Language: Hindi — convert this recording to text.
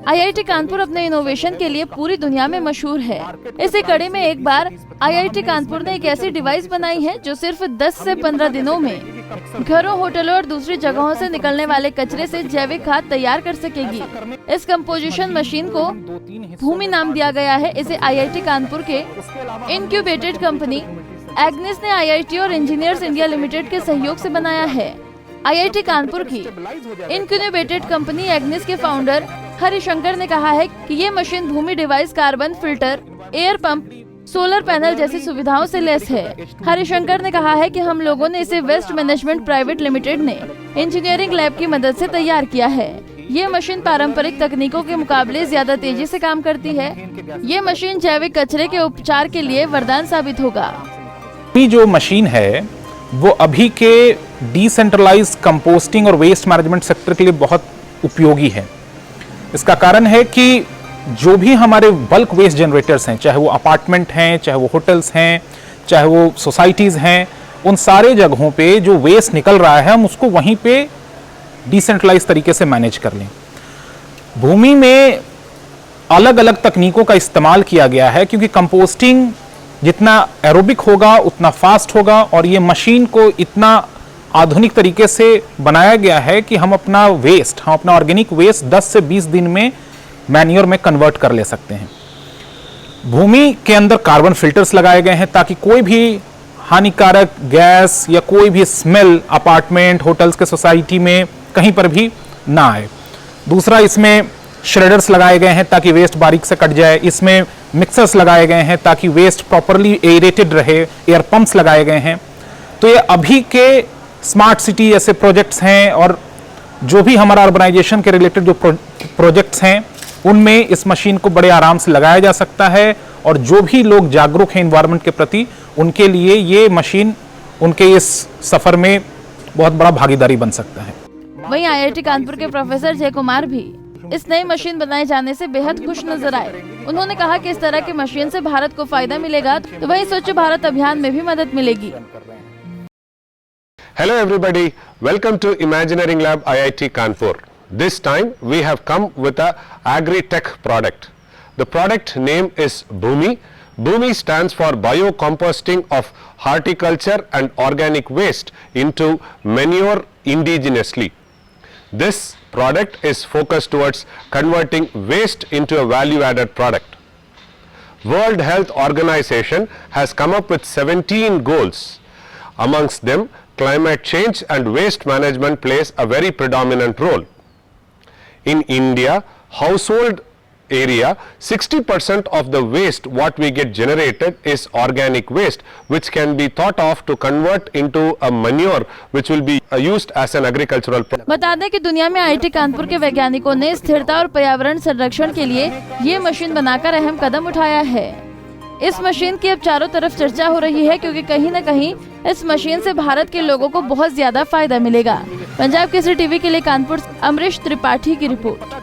IIT कानपुर अपने इनोवेशन के लिए पूरी दुनिया में मशहूर है। इसी कड़ी में एक बार IIT कानपुर ने एक ऐसी डिवाइस बनाई है जो सिर्फ 10 से 15 दिनों में घरों, होटलों और दूसरी जगहों से निकलने वाले कचरे से जैविक खाद तैयार कर सकेगी। इस कंपोजिशन मशीन को भूमि नाम दिया गया है। इसे IIT कानपुर के इनक्यूबेटेड कंपनी एग्निस ने IIT और इंजीनियर्स इंडिया लिमिटेड के सहयोग से बनाया है। IIT कानपुर की इनक्यूबेटेड कंपनी एग्निस के फाउंडर हरिशंकर ने कहा है कि ये मशीन भूमि device, carbon filter, air pump, solar panel जैसी सुविधाओं से लैस है। हरिशंकर ने कहा है कि हम लोगों ने इसे वेस्ट मैनेजमेंट प्राइवेट लिमिटेड ने इंजीनियरिंग लैब की मदद से तैयार किया है। ये मशीन पारंपरिक तकनीकों के मुकाबले ज्यादा तेजी से काम करती है। ये मशीन जैविक कचरे के उपचार के लिए वरदान साबित होगा। जो मशीन है वो अभी के डिसेंट्रलाइज कंपोस्टिंग और वेस्ट मैनेजमेंट सेक्टर के लिए बहुत उपयोगी है। इसका कारण है कि जो भी हमारे बल्क वेस्ट जनरेटर्स हैं, चाहे वो अपार्टमेंट हैं, चाहे वो होटल्स हैं, चाहे वो सोसाइटीज़ हैं, उन सारे जगहों पे जो वेस्ट निकल रहा है हम उसको वहीं पे डिसेंट्रलाइज तरीके से मैनेज कर लें। भूमि में अलग अलग तकनीकों का इस्तेमाल किया गया है क्योंकि कंपोस्टिंग जितना एरोबिक होगा उतना फास्ट होगा और ये मशीन को इतना आधुनिक तरीके से बनाया गया है कि हम अपना ऑर्गेनिक वेस्ट 10 से 20 दिन में मैन्योर में कन्वर्ट कर ले सकते हैं। भूमि के अंदर कार्बन फिल्टर्स लगाए गए हैं ताकि कोई भी हानिकारक गैस या कोई भी स्मेल अपार्टमेंट, होटल्स के सोसाइटी में कहीं पर भी ना आए। दूसरा, इसमें श्रेडर्स लगाए गए हैं ताकि वेस्ट बारीक से कट जाए। इसमें मिक्सर्स लगाए गए हैं ताकि वेस्ट प्रॉपरली एरेटेड रहे। एयर पंप्स लगाए गए हैं। तो ये अभी के स्मार्ट सिटी ऐसे प्रोजेक्ट्स हैं और जो भी हमारा अर्बनाइजेशन के रिलेटेड जो प्रोजेक्ट्स हैं उनमें इस मशीन को बड़े आराम से लगाया जा सकता है और जो भी लोग जागरूक हैं एनवायरनमेंट के प्रति उनके लिए ये मशीन उनके इस सफर में बहुत बड़ा भागीदारी बन सकता है। वहीं IIT कानपुर के प्रोफेसर जय कुमार भी इस नई मशीन बनाए जाने से बेहद खुश नजर आए। उन्होंने कहा कि इस तरह की मशीन से भारत को फायदा मिलेगा तो वहीं स्वच्छ भारत अभियान में भी मदद मिलेगी। Hello everybody, welcome to Imagineering Lab IIT Kanpur. This time we have come with a agri-tech product. The product name is Bhumi. Bhumi stands for biocomposting of horticulture and organic waste into manure indigenously. This product is focused towards converting waste into a value-added product. World Health Organization has come up with 17 goals. Amongst them, climate change and waste management plays a very predominant role. In India, household area, 60% of the waste what we get generated is organic waste, which can be thought of to convert into a manure which will be used as an agricultural product. बता दें कि दुनिया में IIT कानपुर के वैज्ञानिकों ने स्थिरता और पर्यावरण संरक्षण के लिए ये मशीन बनाकर अहम कदम उठाया है। इस मशीन की अब चारों तरफ चर्चा हो रही है क्योंकि कहीं न कहीं इस मशीन से भारत के लोगों को बहुत ज्यादा फायदा मिलेगा। पंजाब केसरी टीवी के लिए कानपुर अमरीश त्रिपाठी की रिपोर्ट।